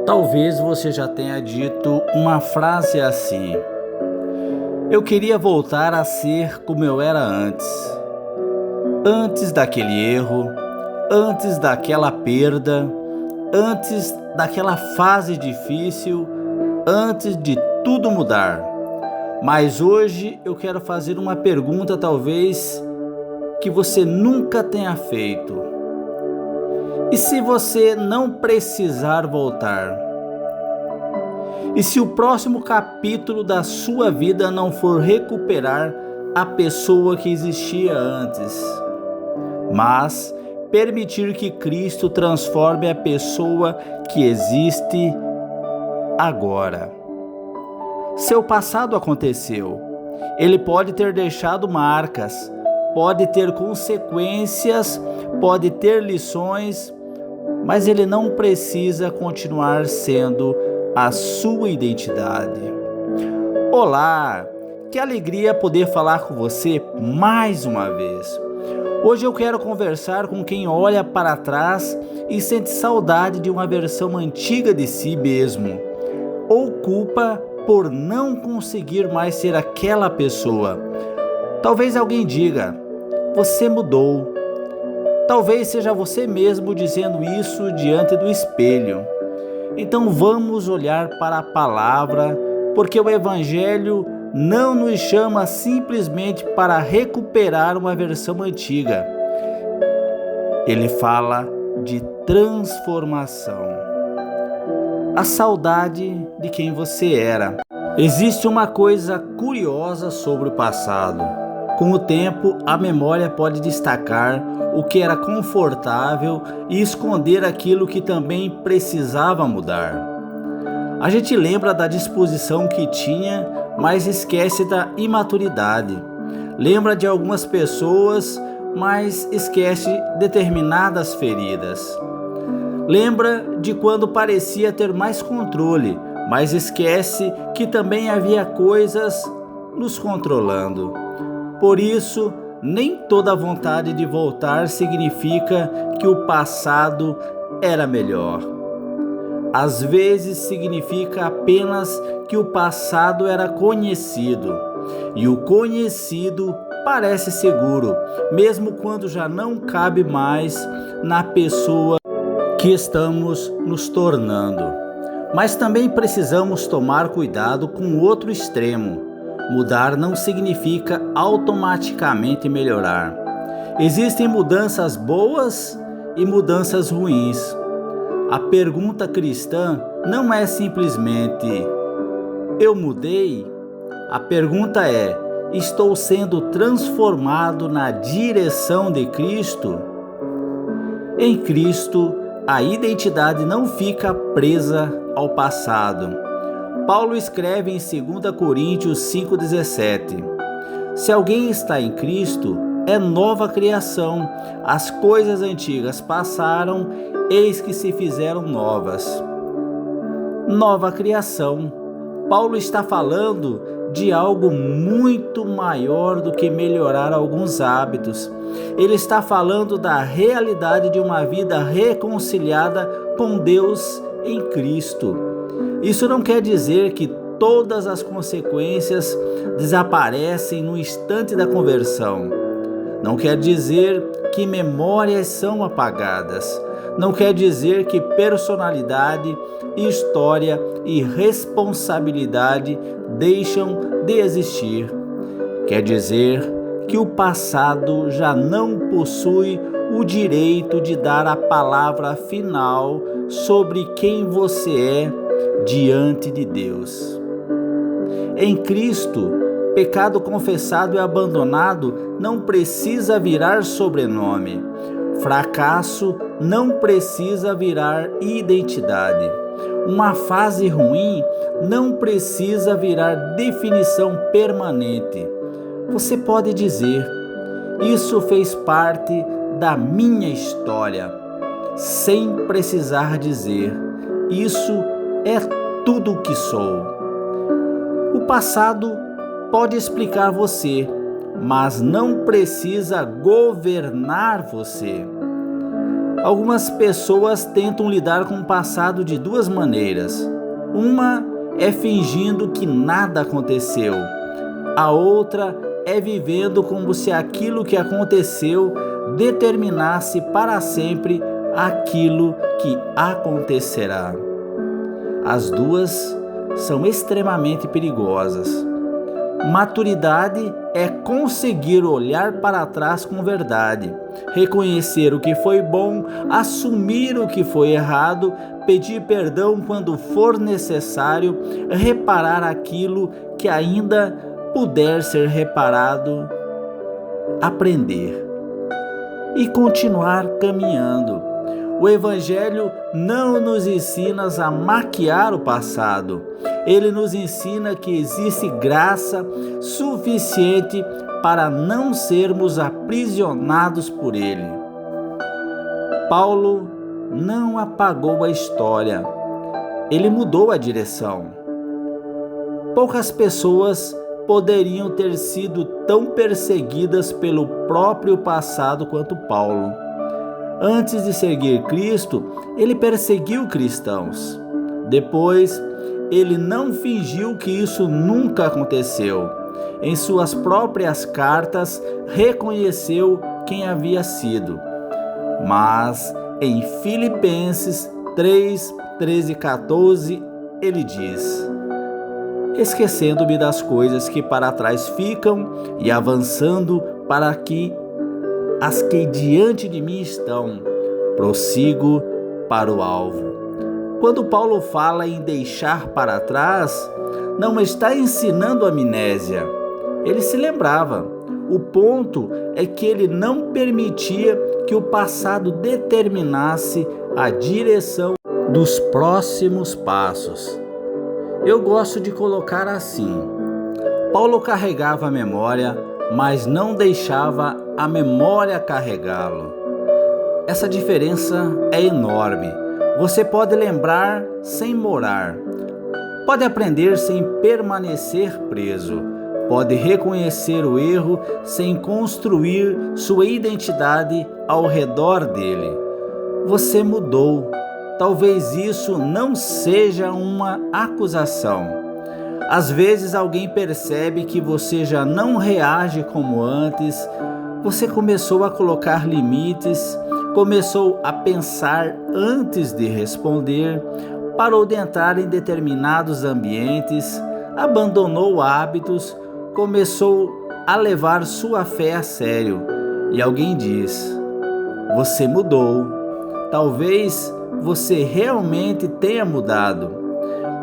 Talvez você já tenha dito uma frase assim: eu queria voltar a ser como eu era antes. Antes daquele erro, antes daquela perda, antes daquela fase difícil, antes de tudo mudar. Mas hoje eu quero fazer uma pergunta, talvez que você nunca tenha feito. E se você não precisar voltar? E se o próximo capítulo da sua vida não for recuperar a pessoa que existia antes, mas permitir que Cristo transforme a pessoa que existe agora? Seu passado aconteceu. Ele pode ter deixado marcas, pode ter consequências, pode ter lições, mas ele não precisa continuar sendo a sua identidade. Olá, que alegria poder falar com você mais uma vez. Hoje eu quero conversar com quem olha para trás e sente saudade de uma versão antiga de si mesmo, ou culpa por não conseguir mais ser aquela pessoa. Talvez alguém diga: você mudou. Talvez seja você mesmo dizendo isso diante do espelho. Então vamos olhar para a palavra, porque o Evangelho não nos chama simplesmente para recuperar uma versão antiga. Ele fala de transformação. A saudade de quem você era. Existe uma coisa curiosa sobre o passado. Com o tempo, a memória pode destacar o que era confortável e esconder aquilo que também precisava mudar. A gente lembra da disposição que tinha, mas esquece da imaturidade. Lembra de algumas pessoas, mas esquece determinadas feridas. Lembra de quando parecia ter mais controle, mas esquece que também havia coisas nos controlando. Por isso, nem toda vontade de voltar significa que o passado era melhor. Às vezes significa apenas que o passado era conhecido, e o conhecido parece seguro, mesmo quando já não cabe mais na pessoa que estamos nos tornando. Mas também precisamos tomar cuidado com o outro extremo. Mudar não significa automaticamente melhorar. Existem mudanças boas e mudanças ruins. A pergunta cristã não é simplesmente: eu mudei? A pergunta é: estou sendo transformado na direção de Cristo? Em Cristo, a identidade não fica presa ao passado. Paulo escreve em 2 Coríntios 5,17: se alguém está em Cristo, é nova criação. As coisas antigas passaram, eis que se fizeram novas. Nova criação. Paulo está falando de algo muito maior do que melhorar alguns hábitos. Ele está falando da realidade de uma vida reconciliada com Deus em Cristo. Isso não quer dizer que todas as consequências desaparecem no instante da conversão. Não quer dizer que memórias são apagadas. Não quer dizer que personalidade, história e responsabilidade deixam de existir. Quer dizer que o passado já não possui o direito de dar a palavra final sobre quem você é diante de Deus. Em Cristo, pecado confessado e abandonado não precisa virar sobrenome. Fracasso não precisa virar identidade. Uma fase ruim não precisa virar definição permanente. Você pode dizer: isso fez parte da minha história, sem precisar dizer: isso é tudo o que sou. O passado pode explicar você, mas não precisa governar você. Algumas pessoas tentam lidar com o passado de duas maneiras. Uma é fingindo que nada aconteceu. A outra é vivendo como se aquilo que aconteceu determinasse para sempre aquilo que acontecerá. As duas são extremamente perigosas. Maturidade é conseguir olhar para trás com verdade, reconhecer o que foi bom, assumir o que foi errado, pedir perdão quando for necessário, reparar aquilo que ainda puder ser reparado, aprender e continuar caminhando. O Evangelho não nos ensina a maquiar o passado. Ele nos ensina que existe graça suficiente para não sermos aprisionados por ele. Paulo não apagou a história. Ele mudou a direção. Poucas pessoas poderiam ter sido tão perseguidas pelo próprio passado quanto Paulo. Antes de seguir Cristo, ele perseguiu cristãos. Depois, ele não fingiu que isso nunca aconteceu. Em suas próprias cartas, reconheceu quem havia sido. Mas, em Filipenses 3, 13 e 14, ele diz: esquecendo-me das coisas que para trás ficam e avançando para que as que diante de mim estão, prossigo para o alvo. Quando Paulo fala em deixar para trás, não está ensinando amnésia. Ele se lembrava. O ponto é que ele não permitia que o passado determinasse a direção dos próximos passos. Eu gosto de colocar assim: Paulo carregava a memória, mas não deixava a memória carregá-lo. Essa diferença é enorme. Você pode lembrar sem morar, pode aprender sem permanecer preso, pode reconhecer o erro sem construir sua identidade ao redor dele. Você mudou. Talvez isso não seja uma acusação. Às vezes alguém percebe que você já não reage como antes, você começou a colocar limites, começou a pensar antes de responder, parou de entrar em determinados ambientes, abandonou hábitos, começou a levar sua fé a sério. E alguém diz: você mudou. Talvez você realmente tenha mudado.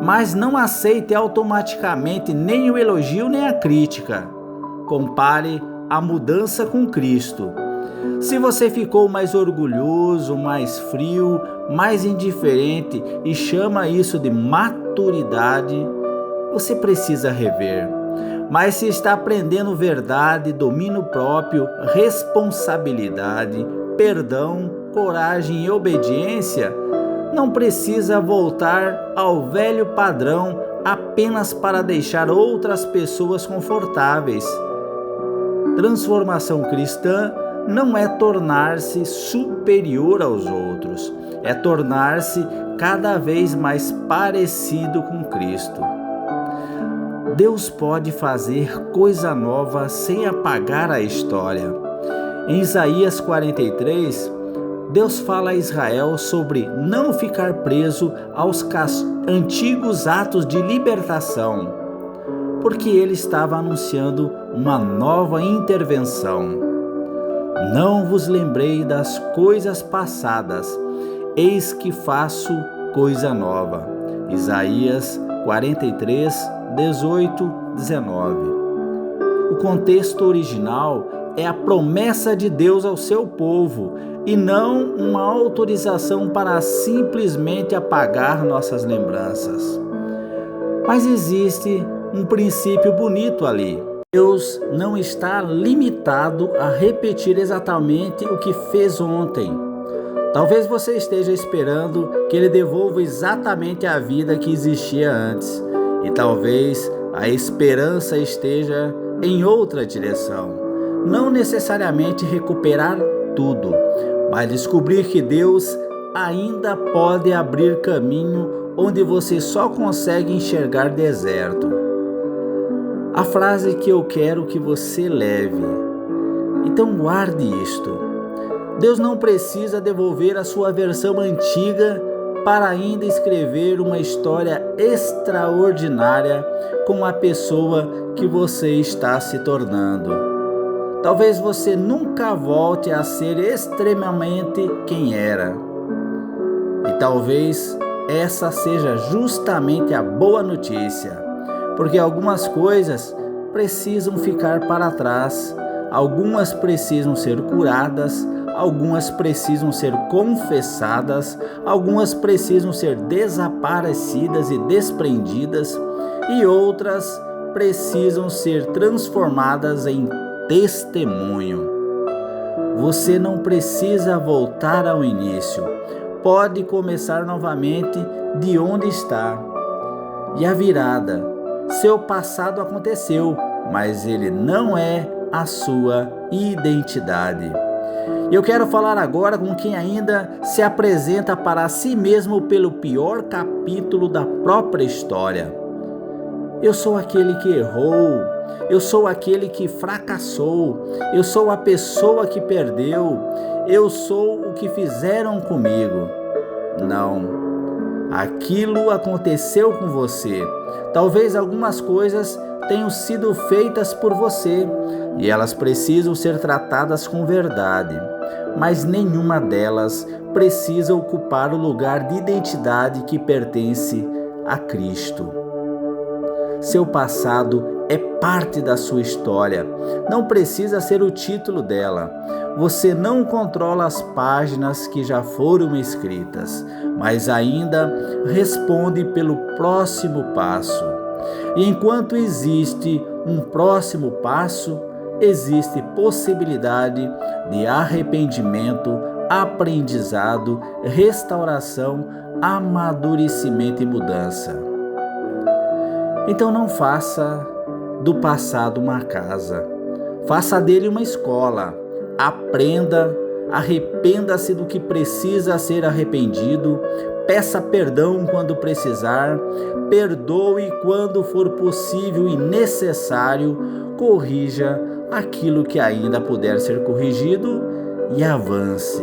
Mas não aceite automaticamente nem o elogio nem a crítica. Compare a mudança com Cristo. Se você ficou mais orgulhoso, mais frio, mais indiferente e chama isso de maturidade, você precisa rever. Mas se está aprendendo verdade, domínio próprio, responsabilidade, perdão, coragem e obediência, não precisa voltar ao velho padrão apenas para deixar outras pessoas confortáveis. Transformação cristã não é tornar-se superior aos outros, é tornar-se cada vez mais parecido com Cristo. Deus pode fazer coisa nova sem apagar a história. Em Isaías 43, Deus fala a Israel sobre não ficar preso aos antigos atos de libertação, porque ele estava anunciando uma nova intervenção. Não vos lembrei das coisas passadas, eis que faço coisa nova. Isaías 43, 18, 19. O contexto original é a promessa de Deus ao seu povo e não uma autorização para simplesmente apagar nossas lembranças. Mas existe um princípio bonito ali. Deus não está limitado a repetir exatamente o que fez ontem. Talvez você esteja esperando que Ele devolva exatamente a vida que existia antes. E talvez a esperança esteja em outra direção. Não necessariamente recuperar tudo, mas descobrir que Deus ainda pode abrir caminho onde você só consegue enxergar deserto. A frase que eu quero que você leve. Então guarde isto. Deus não precisa devolver a sua versão antiga para ainda escrever uma história extraordinária com a pessoa que você está se tornando. Talvez você nunca volte a ser extremamente quem era. E talvez essa seja justamente a boa notícia, porque algumas coisas precisam ficar para trás, algumas precisam ser curadas, algumas precisam ser confessadas, algumas precisam ser desaparecidas e desprendidas, e outras precisam ser transformadas em testemunho. Você não precisa voltar ao início, pode começar novamente de onde está. E a virada, seu passado aconteceu, mas ele não é a sua identidade. Eu quero falar agora com quem ainda se apresenta para si mesmo pelo pior capítulo da própria história. Eu sou aquele que errou, eu sou aquele que fracassou, eu sou a pessoa que perdeu, eu sou o que fizeram comigo. Não, aquilo aconteceu com você. Talvez algumas coisas tenham sido feitas por você e elas precisam ser tratadas com verdade, mas nenhuma delas precisa ocupar o lugar de identidade que pertence a Cristo. Seu passado é parte da sua história, não precisa ser o título dela. Você não controla as páginas que já foram escritas, mas ainda responde pelo próximo passo. E enquanto existe um próximo passo, existe possibilidade de arrependimento, aprendizado, restauração, amadurecimento e mudança. Então não faça do passado uma casa, faça dele uma escola. Aprenda, arrependa-se do que precisa ser arrependido, peça perdão quando precisar, perdoe quando for possível e necessário, corrija aquilo que ainda puder ser corrigido e avance.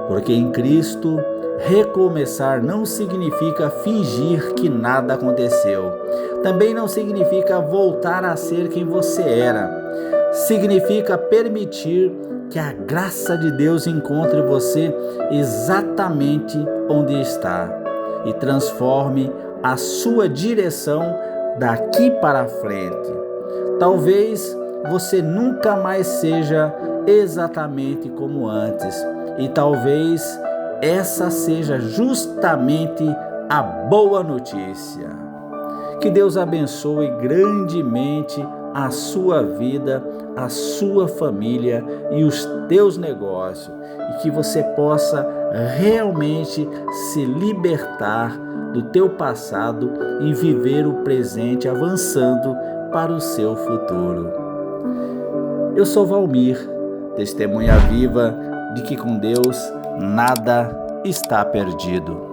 Porque em Cristo, recomeçar não significa fingir que nada aconteceu. Também não significa voltar a ser quem você era. Significa permitir que a graça de Deus encontre você exatamente onde está e transforme a sua direção daqui para frente. Talvez você nunca mais seja exatamente como antes, e talvez essa seja justamente a boa notícia. Que Deus abençoe grandemente a sua vida, a sua família e os teus negócios, e que você possa realmente se libertar do teu passado e viver o presente, avançando para o seu futuro. Eu sou Valmir, testemunha viva de que com Deus nada está perdido.